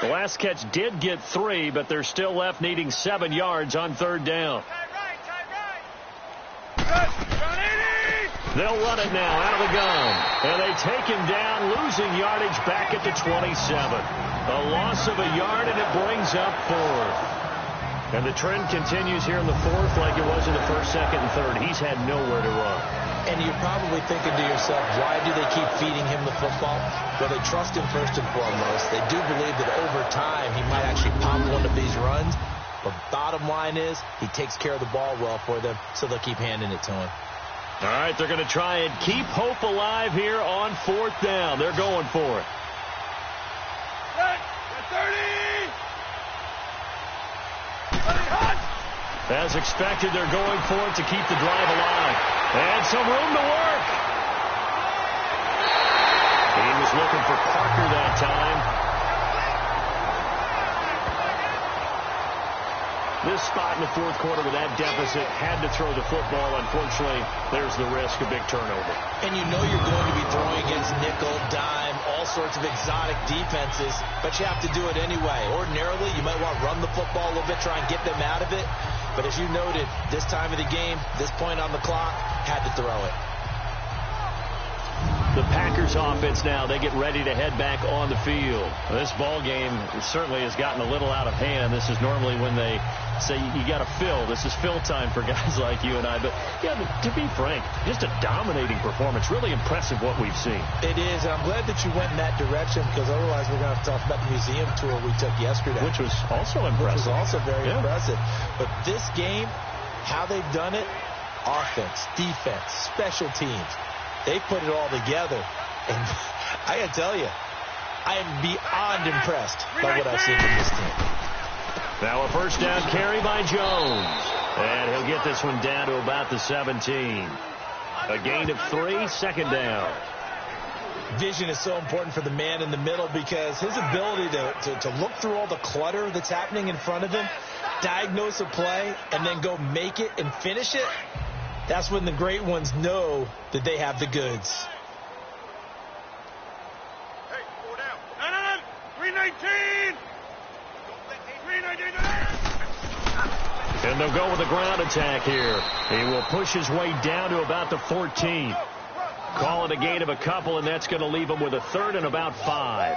The last catch did get 3, but they're still left needing 7 yards on 3rd down. They'll run it now out of the gun. And they take him down, losing yardage back at the 27. A loss of a yard, and it brings up 4th. And the trend continues here in the 4th like it was in the 1st, 2nd, and 3rd. He's had nowhere to run. And you're probably thinking to yourself, why do they keep feeding him the football? Well, they trust him first and foremost. They do believe that over time he might actually pop one of these runs. But bottom line is he takes care of the ball well for them, so they'll keep handing it to him. All right, they're going to try and keep hope alive here on 4th down. They're going for it. 30! As expected, they're going for it to keep the drive alive. And some room to work. He was looking for Parker that time. This spot in the 4th quarter with that deficit, had to throw the football. Unfortunately, there's the risk of big turnover. And you know you're going to be throwing against nickel, dime, all sorts of exotic defenses, but you have to do it anyway. Ordinarily, you might want to run the football a little bit, try and get them out of it. But as you noted, this time of the game, this point on the clock, had to throw it. The Packers offense now, they get ready to head back on the field. This ball game certainly has gotten a little out of hand. This is normally when they say you got to fill. This is fill time for guys like you and I. But, yeah, to be frank, just a dominating performance. Really impressive what we've seen. It is. And I'm glad that you went in that direction because otherwise we're going to have to talk about the museum tour we took yesterday. Which was also impressive. Which was also very impressive. But this game, how they've done it, offense, defense, special teams, they put it all together. And I got to tell you, I am beyond impressed by what I've seen from this team. Now a 1st down carry by Jones. And he'll get this one down to about the 17. A gain of 3, 2nd down. Vision is so important for the man in the middle because his ability to look through all the clutter that's happening in front of him, diagnose a play, and then go make it and finish it, that's when the great ones know that they have the goods. Hey, 4 down. No. 319. 319. And they'll go with a ground attack here. He will push his way down to about the 14. Call it a gain of a couple, and that's going to leave him with a 3rd and about 5.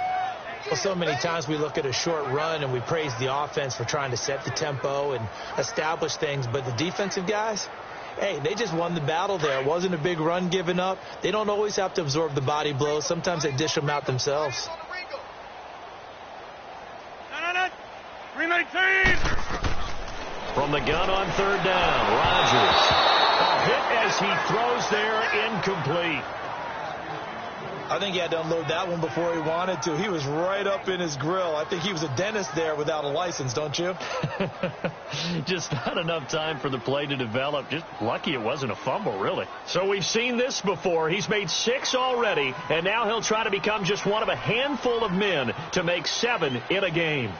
Well, so many times we look at a short run and we praise the offense for trying to set the tempo and establish things, but the defensive guys, hey, they just won the battle there. It wasn't a big run given up. They don't always have to absorb the body blows. Sometimes they dish them out themselves. No. From the gun on third down, Rodgers. A hit as he throws there, incomplete. I think he had to unload that one before he wanted to. He was right up in his grill. I think he was a dentist there without a license, don't you? Just not enough time for the play to develop. Just lucky it wasn't a fumble, really. So we've seen this before. He's made 6 already, and now he'll try to become just one of a handful of men to make 7 in a game.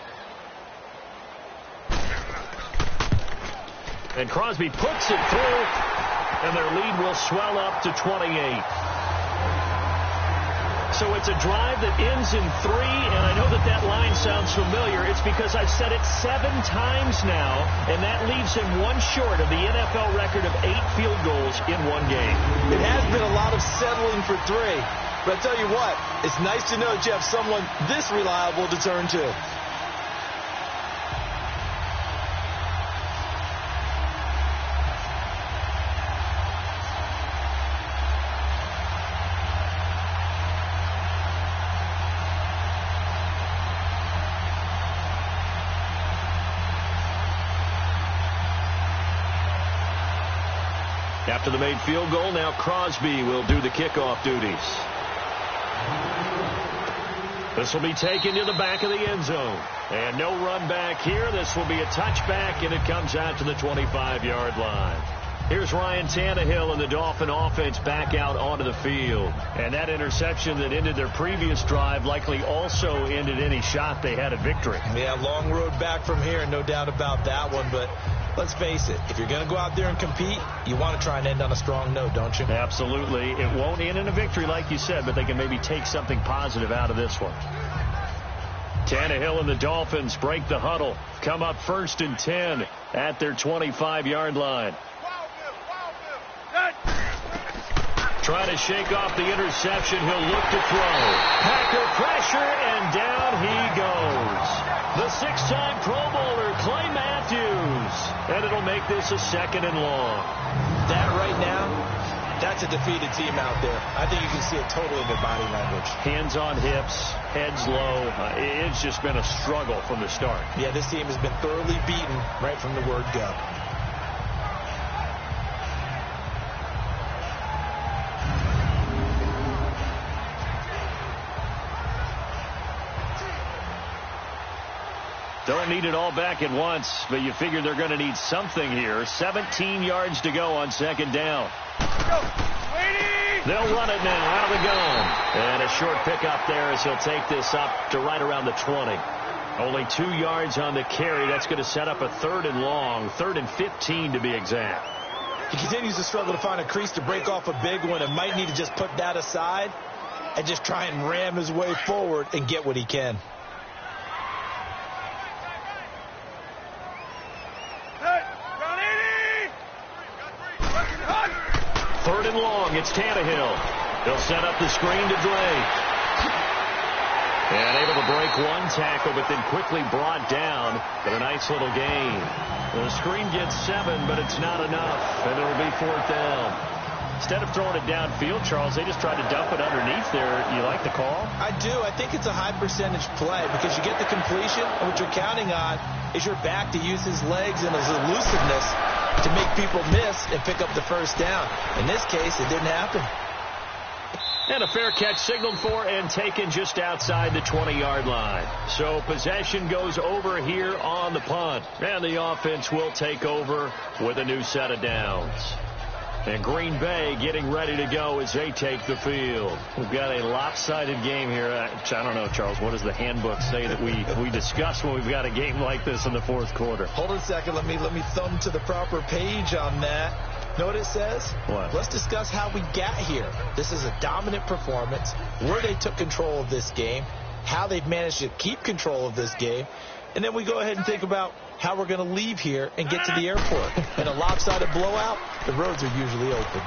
And Crosby puts it through, and their lead will swell up to 28. So it's a drive that ends in 3, and I know that line sounds familiar. It's because I've said it 7 times now, and that leaves him 1 short of the NFL record of 8 field goals in 1 game. It has been a lot of settling for 3, but I tell you what, it's nice to know that you have someone this reliable to turn to. After the made field goal, now Crosby will do the kickoff duties. This will be taken to the back of the end zone. And no run back here. This will be a touchback, and it comes out to the 25-yard line. Here's Ryan Tannehill and the Dolphin offense back out onto the field. And that interception that ended their previous drive likely also ended any shot they had at victory. Yeah, long road back from here, no doubt about that one, but let's face it, if you're going to go out there and compete, you want to try and end on a strong note, don't you? Absolutely. It won't end in a victory like you said, but they can maybe take something positive out of this one. Tannehill and the Dolphins break the huddle. Come up 1st and 10 at their 25-yard line. Trying to shake off the interception. He'll look to throw. Packer pressure, and down he goes. The 6-time Pro Bowler, Clay Matthews. And it'll make this a 2nd and long. That right now, that's a defeated team out there. I think you can see it totally in their body language. Hands on hips, heads low. It's just been a struggle from the start. Yeah, this team has been thoroughly beaten right from the word go. Don't need it all back at once, but you figure they're going to need something here. 17 yards to go on 2nd down. They'll run it now out of the gun. And a short pickup there as he'll take this up to right around the 20. Only 2 yards on the carry. That's going to set up a 3rd and long, 3rd and 15 to be exact. He continues to struggle to find a crease to break off a big one and might need to just put that aside and just try and ram his way forward and get what he can. 3rd and long, it's Tannehill. He'll set up the screen to Drake. And able to break 1 tackle, but then quickly brought down. But a nice little gain. The screen gets 7, but it's not enough. And it'll be 4th down. Instead of throwing it downfield, Charles, they just tried to dump it underneath there. You like the call? I do. I think it's a high percentage play because you get the completion, and what you're counting on is your back to use his legs and his elusiveness to make people miss and pick up the 1st down. In this case, it didn't happen. And a fair catch signaled for and taken just outside the 20-yard line. So possession goes over here on the punt. And the offense will take over with a new set of downs. And Green Bay getting ready to go as they take the field. We've got a lopsided game here. I don't know, Charles, what does the handbook say that we discuss when we've got a game like this in the 4th quarter? Hold on a second. Let me thumb to the proper page on that. Know what it says? What? Let's discuss how we got here. This is a dominant performance, where they took control of this game, how they've managed to keep control of this game, and then we go ahead and think about how we're going to leave here and get to the airport. In a lopsided blowout, the roads are usually open.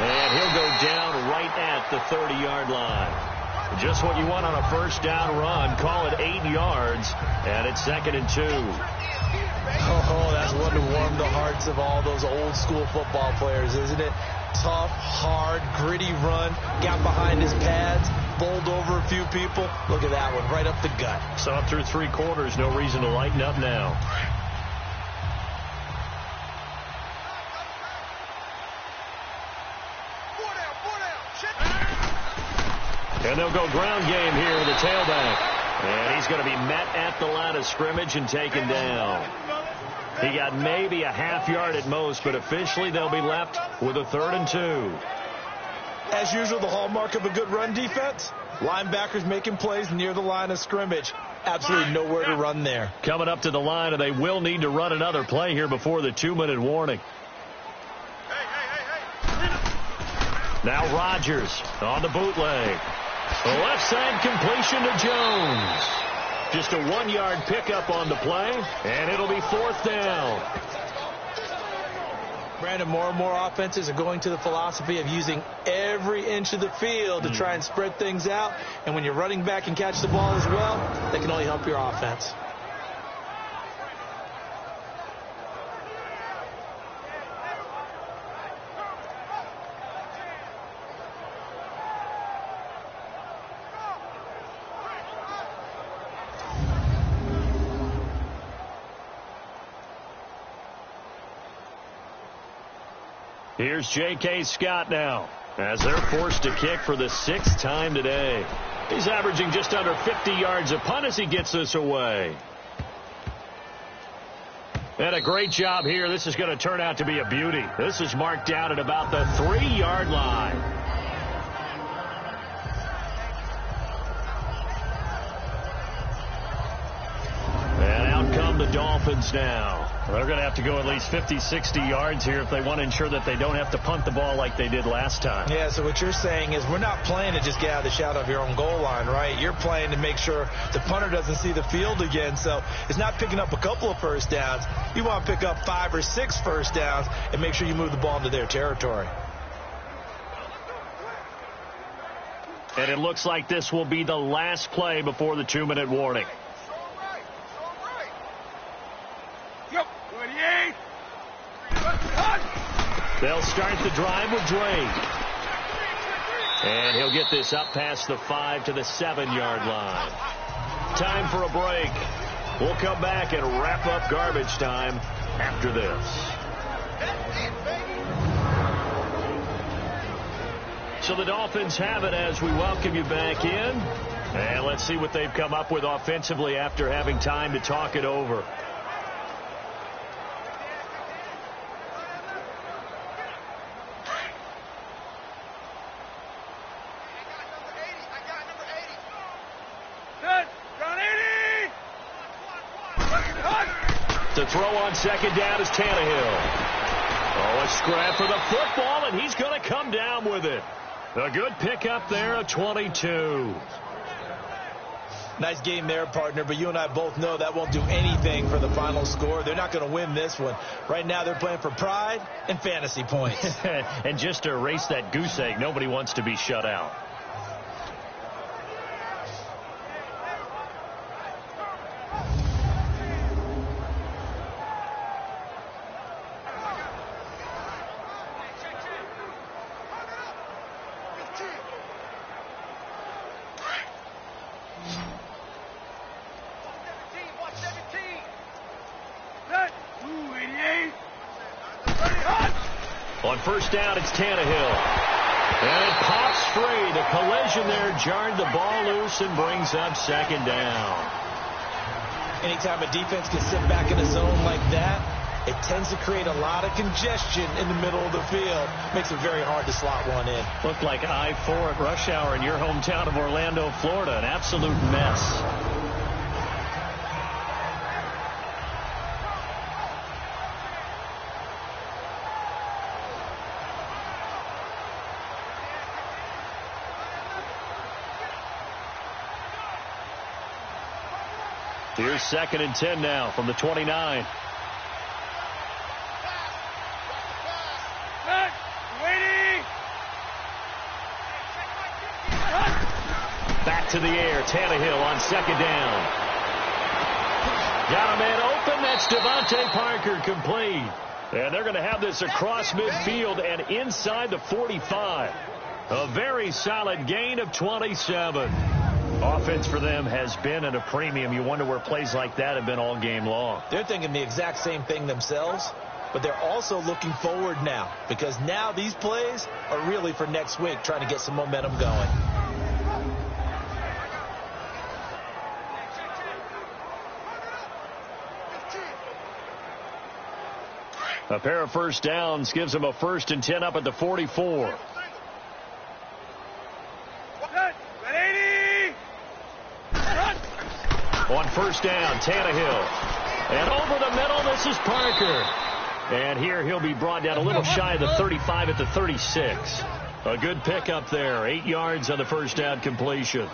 And he'll go down right at the 30-yard line. Just what you want on a 1st down run. Call it 8 yards, and it's 2nd and 2. Oh, that's one to warm the hearts of all those old school football players, isn't it? Tough, hard, gritty run, got behind his pads, bowled over a few people. Look at that one, right up the gut. So up through 3 quarters, no reason to lighten up now. And they'll go ground game here with the tailback. And he's going to be met at the line of scrimmage and taken down. He got maybe a half yard at most, but officially they'll be left with a 3rd and 2. As usual, the hallmark of a good run defense, linebackers making plays near the line of scrimmage. Absolutely nowhere to run there. Coming up to the line, and they will need to run another play here before the 2-minute warning. Now Rodgers on the bootleg. The left side completion to Jones. Just a 1-yard pickup on the play, and it'll be 4th down. Brandon, more and more offenses are going to the philosophy of using every inch of the field to try and spread things out. And when you're running back and catch the ball as well, that can only help your offense. Here's J.K. Scott now as they're forced to kick for the 6th time today. He's averaging just under 50 yards a punt as he gets this away. And a great job here. This is going to turn out to be a beauty. This is marked down at about the 3-yard line. And out come the Dolphins now. They're going to have to go at least 50, 60 yards here if they want to ensure that they don't have to punt the ball like they did last time. Yeah, so what you're saying is we're not playing to just get out of the shadow of your own goal line, right? You're playing to make sure the punter doesn't see the field again. So it's not picking up a couple of first downs. You want to pick up 5 or 6 first downs and make sure you move the ball into their territory. And it looks like this will be the last play before the 2-minute warning. They'll start the drive with Drake. And he'll get this up past the 5 to the 7-yard line. Time for a break. We'll come back and wrap up garbage time after this. So the Dolphins have it as we welcome you back in. And let's see what they've come up with offensively after having time to talk it over. To throw on second down is Tannehill. Oh, a scrap for the football, and he's going to come down with it. A good pickup there, a 22. Nice game there, partner, but you and I both know that won't do anything for the final score. They're not going to win this one. Right now they're playing for pride and fantasy points. And just to erase that goose egg, nobody wants to be shut out. On first down, it's Tannehill. And it pops free. The collision there jarred the ball loose and brings up second down. Anytime a defense can sit back in a zone like that, it tends to create a lot of congestion in the middle of the field. Makes it very hard to slot one in. Looked like I-4 at rush hour in your hometown of Orlando, Florida. An absolute mess. Here's 2nd and 10 now from the 29. Back to the air. Tannehill on second down. Got a man open. That's Devontae Parker, complete. And they're going to have this across midfield and inside the 45. A very solid gain of 27. Offense for them has been at a premium. You wonder where plays like that have been all game long. They're thinking the exact same thing themselves, but they're also looking forward now because now these plays are really for next week, trying to get some momentum going. A pair of first downs gives him a 1st and 10 up at the 44. On first down, Tannehill. And over the middle, this is Parker. And here he'll be brought down a little shy of the 35 at the 36. A good pickup there. 8 yards on the first down completion.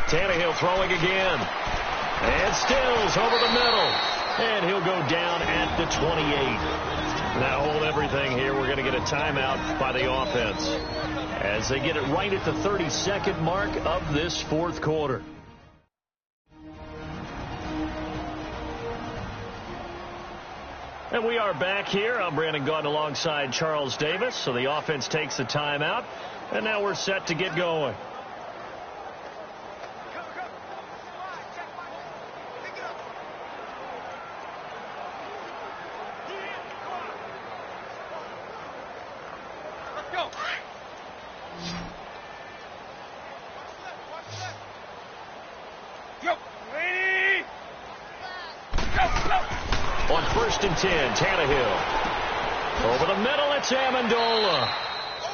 Tannehill throwing again. And Stills over the middle. And he'll go down at the 28. Now hold everything here. We're going to get a timeout by the offense as they get it right at the 32nd mark of this 4th quarter. And we are back here. I'm Brandon Gaudin alongside Charles Davis. So the offense takes the timeout. And now we're set to get going. On 1st and 10, Tannehill. Over the middle, it's Amendola.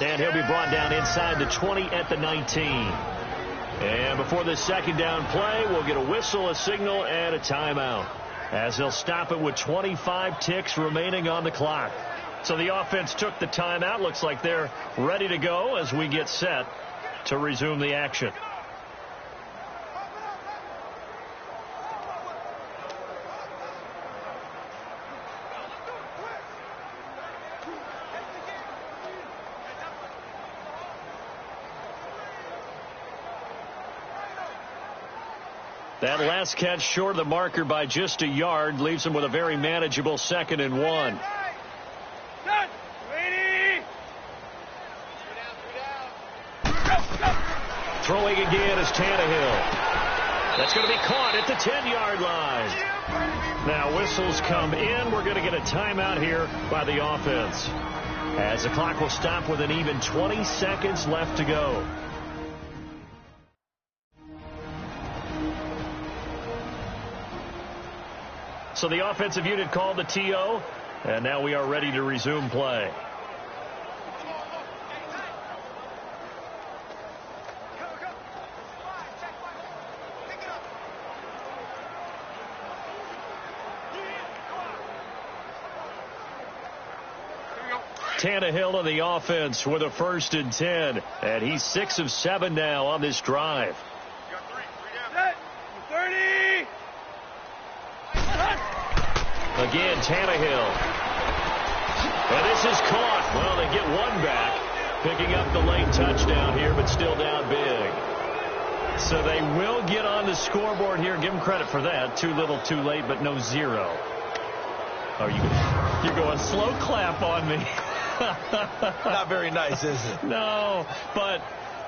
And he'll be brought down inside the 20 at the 19. And before the 2nd down play, we'll get a whistle, a signal, and a timeout, as they'll stop it with 25 ticks remaining on the clock. So the offense took the timeout. Looks like they're ready to go as we get set to resume the action. That last catch short of the marker by just a yard leaves him with a very manageable 2nd and 1. Throwing again is Tannehill. That's going to be caught at the 10-yard line. Now whistles come in. We're going to get a timeout here by the offense, as the clock will stop with an even 20 seconds left to go. So the offensive unit called the TO, and now we are ready to resume play. Tannehill on the offense with a 1st and 10, and he's 6 of 7 now on this drive. Again, Tannehill. And this is caught. Well, they get one back, picking up the late touchdown here, but still down big. So they will get on the scoreboard here. Give them credit for that. Too little, too late, but no 0. Oh, you're going slow clap on me. Not very nice, is it? No, but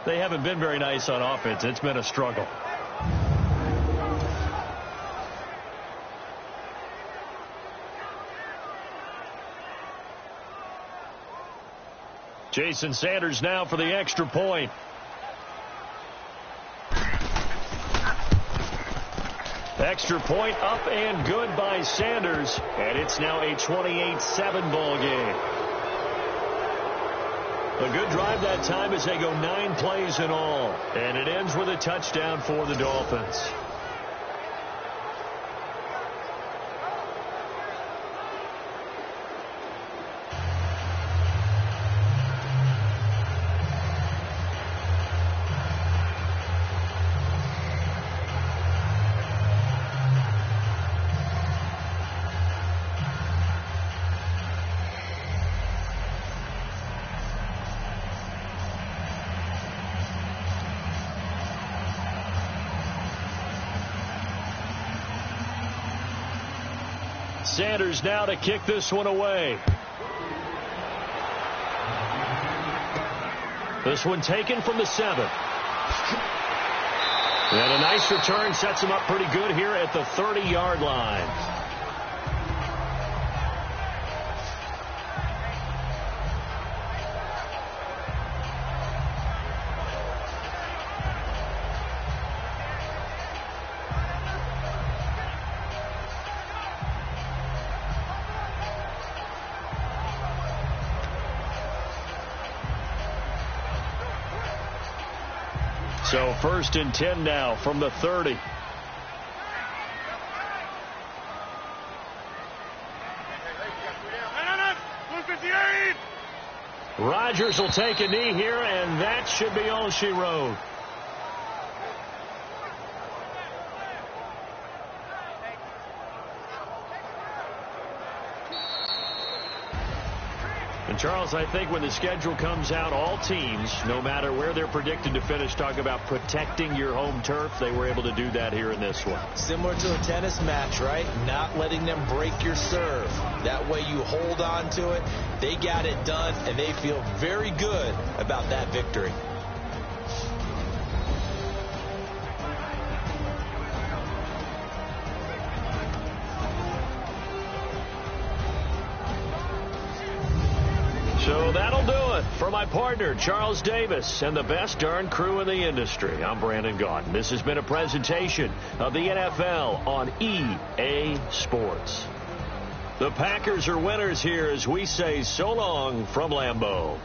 they haven't been very nice on offense. It's been a struggle. Jason Sanders now for the extra point. Extra point up and good by Sanders. And it's now a 28-7 ball game. A good drive that time as they go 9 plays in all. And it ends with a touchdown for the Dolphins. Sanders now to kick this one away. This one taken from the 7. And a nice return sets him up pretty good here at the 30-yard line. So 1st and 10 now from the 30. Rodgers will take a knee here, and that should be all she wrote. And, Charles, I think when the schedule comes out, all teams, no matter where they're predicted to finish, talk about protecting your home turf. They were able to do that here in this one. Similar to a tennis match, right? Not letting them break your serve. That way you hold on to it. They got it done, and they feel very good about that victory. So that'll do it for my partner, Charles Davis, and the best darn crew in the industry. I'm Brandon Gaudin. This has been a presentation of the NFL on EA Sports. The Packers are winners here as we say so long from Lambeau.